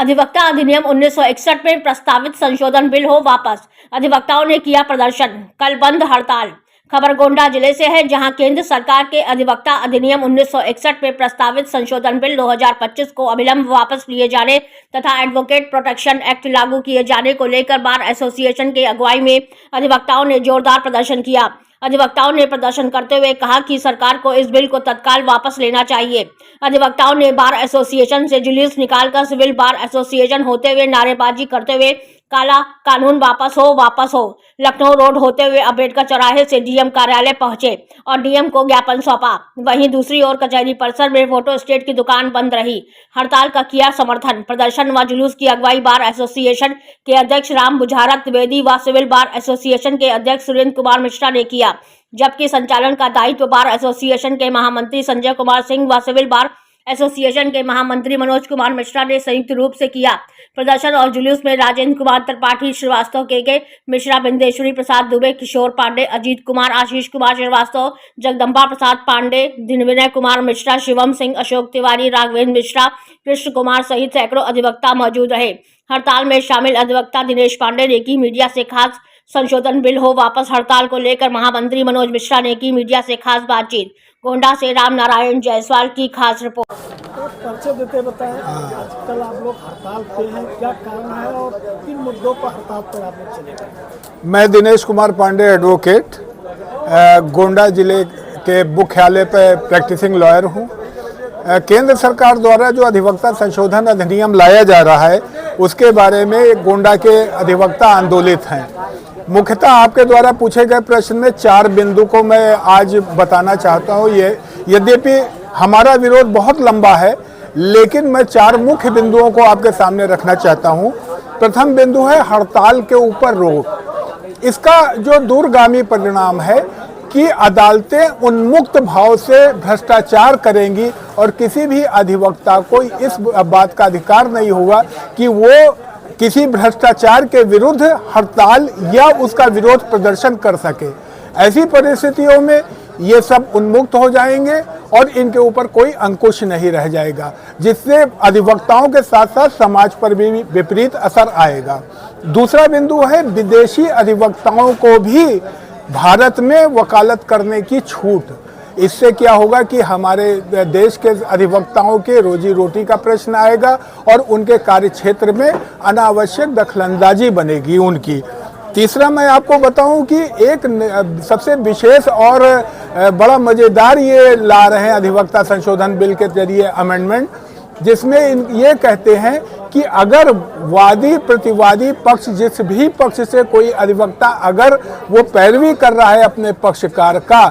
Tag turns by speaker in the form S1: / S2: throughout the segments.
S1: अधिवक्ता अधिनियम 1961 में प्रस्तावित संशोधन बिल हो वापस। अधिवक्ताओं ने किया प्रदर्शन, कल बंद हड़ताल। खबर गोंडा जिले से है, जहां केंद्र सरकार के अधिवक्ता अधिनियम 1961 में प्रस्तावित संशोधन बिल 2025 को अविलंब वापस लिए जाने तथा एडवोकेट प्रोटेक्शन एक्ट लागू किए जाने को लेकर बार एसोसिएशन के अगुवाई में अधिवक्ताओं ने जोरदार प्रदर्शन किया। अधिवक्ताओं ने प्रदर्शन करते हुए कहा कि सरकार को इस बिल को तत्काल वापस लेना चाहिए। अधिवक्ताओं ने बार एसोसिएशन से जुलूस निकालकर सिविल बार एसोसिएशन होते हुए नारेबाजी करते हुए काला कानून वापस हो लखनऊ रोड होते हुए अम्बेडकर चौराहे से डीएम कार्यालय पहुंचे और डीएम को ज्ञापन सौंपा। वहीं दूसरी ओर कचहरी परिसर में फोटो स्टेट की दुकान बंद रही। हड़ताल का किया समर्थन। प्रदर्शन व जुलूस की अगुवाई बार एसोसिएशन के अध्यक्ष राम बुझारा द्विवेदी व सिविल बार एसोसिएशन के अध्यक्ष सुरेंद्र कुमार मिश्रा ने किया, जबकि संचालन का दायित्व बार एसोसिएशन के महामंत्री संजय कुमार सिंह व सिविल बार एसोसिएशन के महामंत्री मनोज कुमार मिश्रा ने संयुक्त रूप से किया। प्रदर्शन और जुलूस में राजेंद्र कुमार त्रिपाठी श्रीवास्तव, के मिश्रा, बिंदेश्वरी प्रसाद दुबे, किशोर पांडे, अजीत कुमार, आशीष कुमार श्रीवास्तव, जगदम्बा प्रसाद पांडे, विनय कुमार मिश्रा, शिवम सिंह, अशोक तिवारी, राघवेंद्र मिश्रा, कृष्ण कुमार सहित सैकड़ों अधिवक्ता मौजूद रहे। हड़ताल में शामिल अधिवक्ता दिनेश पांडे ने की मीडिया से खास संशोधन बिल हो वापस। हड़ताल को लेकर महामंत्री मनोज मिश्रा ने की मीडिया से खास बातचीत। गोंडा से राम नारायण जायसवाल की खास रिपोर्ट।
S2: तो परिचय देते बताएं, आजकल आप लोग हड़ताल पे हैं, क्या कारण है और किन मुद्दों पर हड़ताल पर आप लोग चले गए?
S3: मैं दिनेश कुमार पांडे, एडवोकेट, गोंडा जिले के मुख्यालय पर प्रैक्टिसिंग लॉयर हूँ। केंद्र सरकार द्वारा जो अधिवक्ता संशोधन अधिनियम लाया जा रहा है, उसके बारे में गोंडा के अधिवक्ता आंदोलित हैं। मुख्यतः आपके द्वारा पूछे गए प्रश्न में 4 बिंदु को मैं आज बताना चाहता हूँ। यद्यपि हमारा विरोध बहुत लंबा है, लेकिन मैं 4 मुख्य बिंदुओं को आपके सामने रखना चाहता हूँ। प्रथम बिंदु है हड़ताल के ऊपर रोक। इसका जो दूरगामी परिणाम है कि अदालतें उन्मुक्त भाव से भ्रष्टाचार करेंगी और किसी भी अधिवक्ता को इस बात का अधिकार नहीं होगा कि वो किसी भ्रष्टाचार के विरुद्ध हड़ताल या उसका विरोध प्रदर्शन कर सके। ऐसी परिस्थितियों में ये सब उन्मुक्त हो जाएंगे और इनके ऊपर कोई अंकुश नहीं रह जाएगा, जिससे अधिवक्ताओं के साथ साथ समाज पर भी विपरीत असर आएगा। दूसरा बिंदु है विदेशी अधिवक्ताओं को भी भारत में वकालत करने की छूट। इससे क्या होगा कि हमारे देश के अधिवक्ताओं के रोजी रोटी का प्रश्न आएगा और उनके कार्य क्षेत्र में अनावश्यक दखलंदाजी बनेगी उनकी। तीसरा मैं आपको बताऊं कि एक सबसे विशेष और बड़ा मज़ेदार ये ला रहे हैं अधिवक्ता संशोधन बिल के जरिए अमेंडमेंट, जिसमें ये कहते हैं कि अगर वादी प्रतिवादी पक्ष जिस भी पक्ष से कोई अधिवक्ता अगर वो पैरवी कर रहा है अपने पक्षकार का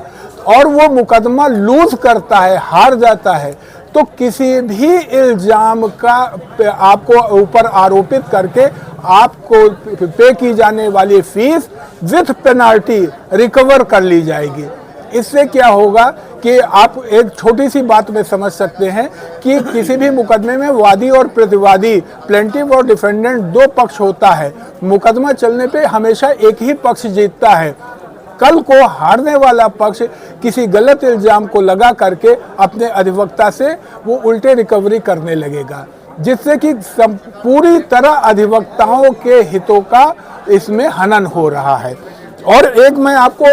S3: और वो मुकदमा लूज करता है, हार जाता है, तो किसी भी इल्जाम का आपको ऊपर आरोपित करके आपको पे की जाने वाली फीस विथ पेनाल्टी रिकवर कर ली जाएगी। इससे क्या होगा कि आप एक छोटी सी बात में समझ सकते हैं कि किसी भी मुकदमे में वादी और प्रतिवादी, प्लेंटिफ और डिफेंडेंट 2 पक्ष होता है। मुकदमा चलने पे हमेशा एक ही पक्ष जीतता है। कल को हारने वाला पक्ष किसी गलत इल्जाम को लगा करके अपने अधिवक्ता से वो उल्टे रिकवरी करने लगेगा, जिससे कि पूरी तरह अधिवक्ताओं के हितों का इसमें हनन हो रहा है। और एक मैं आपको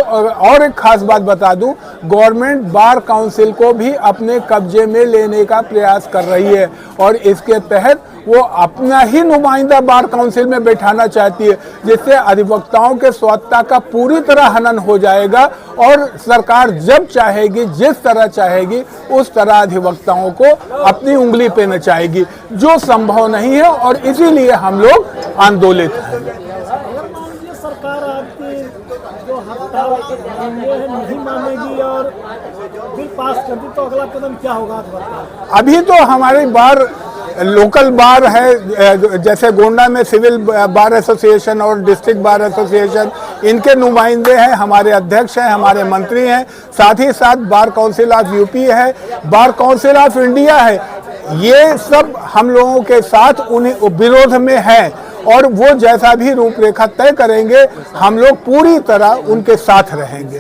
S3: और एक खास बात बता दूं, गवर्नमेंट बार काउंसिल को भी अपने कब्जे में लेने का प्रयास कर रही है और इसके तहत वो अपना ही नुमाइंदा बार काउंसिल में बैठाना चाहती है, जिससे अधिवक्ताओं के स्वायत्तता का पूरी तरह हनन हो जाएगा और सरकार जब चाहेगी, जिस तरह चाहेगी, उस तरह अधिवक्ताओं को अपनी उंगली पे नचाएगी, जो संभव नहीं है और इसीलिए हम लोग आंदोलित हैं।
S2: सरकार आपकी जो हड़ताल नहीं मानेगी और बिल पास कर दी तो अगला कदम क्या होगा?
S3: अभी तो हमारी बार लोकल बार है, जैसे गोंडा में सिविल बार एसोसिएशन और डिस्ट्रिक्ट बार एसोसिएशन, इनके नुमाइंदे हैं, हमारे अध्यक्ष हैं, हमारे मंत्री हैं, साथ ही साथ बार काउंसिल ऑफ यूपी है, बार काउंसिल ऑफ इंडिया है। ये सब हम लोगों के साथ उन्हीं विरोध में है और वो जैसा भी रूपरेखा तय करेंगे हम लोग पूरी तरह उनके साथ रहेंगे।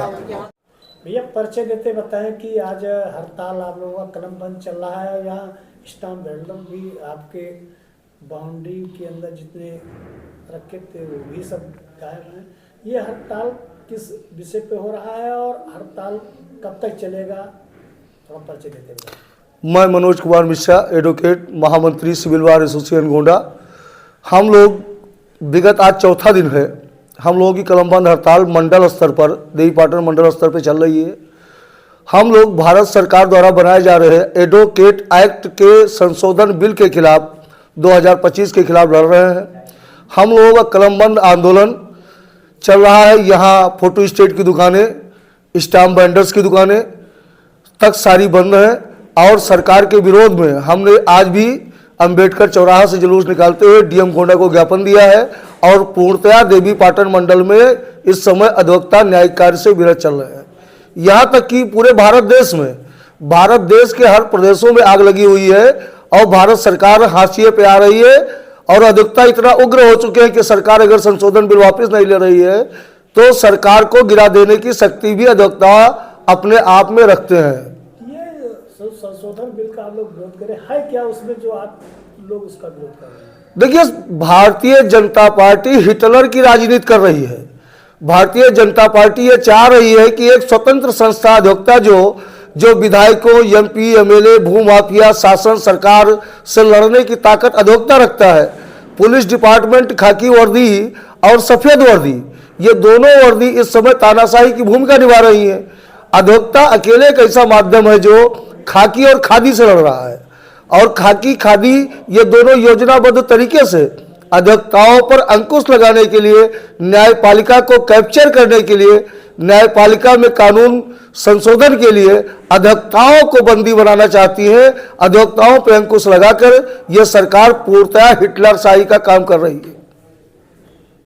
S2: भैया परिचय देते बताएं कि आज हड़ताल आप लोगों का कलम बंद चल रहा है या स्टाम्प बेल्ट भी आपके बाउंड्री के अंदर जितने रखे थे वो भी सब गायब हैं। ये हड़ताल किस विषय पे हो रहा है और हड़ताल कब तक चलेगा, थोड़ा परिचय देते हैं।
S4: मैं मनोज कुमार मिश्रा, एडवोकेट, महामंत्री सिविल बार एसोसिएशन गोंडा। हम लोग विगत आज चौथा दिन है, हम लोगों की कलमबंद हड़ताल मंडल स्तर पर, देवीपाटन मंडल स्तर पर चल रही है। हम लोग भारत सरकार द्वारा बनाए जा रहे एडवोकेट एक्ट के संशोधन बिल के खिलाफ 2025 के खिलाफ लड़ रहे हैं। हम लोगों का कलमबंद आंदोलन चल रहा है। यहाँ फोटो स्टेट की दुकानें, स्टाम्प बाइंडर्स की दुकानें तक सारी बंद हैं और सरकार के विरोध में हमने आज भी अंबेडकर चौराहा से जुलूस निकालते हुए डीएम गोंडा को ज्ञापन दिया है और पूर्णतया देवीपाटन मंडल में इस समय अधिवक्ता न्यायिक कार्य से विरत चल रहे हैं। यहाँ तक कि पूरे भारत देश में, भारत देश के हर प्रदेशों में आग लगी हुई है और भारत सरकार हाशिए पे आ रही है और अधिवक्ता इतना उग्र हो चुके हैं कि सरकार अगर संशोधन बिल वापस नहीं ले रही है तो सरकार को गिरा देने की शक्ति भी अधिवक्ता अपने आप में रखते हैं।
S2: ये संशोधन बिल का आप लोग विरोध करें, है क्या उसमें जो आप लोग उसका विरोध कर रहे हैं?
S4: देखिए, भारतीय जनता पार्टी हिटलर की राजनीति कर रही है। भारतीय जनता पार्टी ये चाह रही है कि एक स्वतंत्र संस्था अधिवक्ता जो विधायकों, एमपी, एमएलए, भूमाफिया, शासन, सरकार से लड़ने की ताकत अधिवक्ता रखता है। पुलिस डिपार्टमेंट खाकी वर्दी और सफेद वर्दी, ये दोनों वर्दी इस समय तानाशाही की भूमिका निभा रही है। अधिवक्ता अकेले एक ऐसा माध्यम है जो खाकी और खादी से लड़ रहा है और खाकी खादी ये दोनों योजनाबद्ध तरीके से अधिवक्ताओं पर अंकुश लगाने के लिए, न्यायपालिका को कैप्चर करने के लिए, न्यायपालिका में कानून संशोधन के लिए अधिवक्ताओं को बंदी बनाना चाहती है। अधिवक्ताओं पर अंकुश लगाकर यह सरकार पूर्णतया हिटलर शाही का काम कर रही है।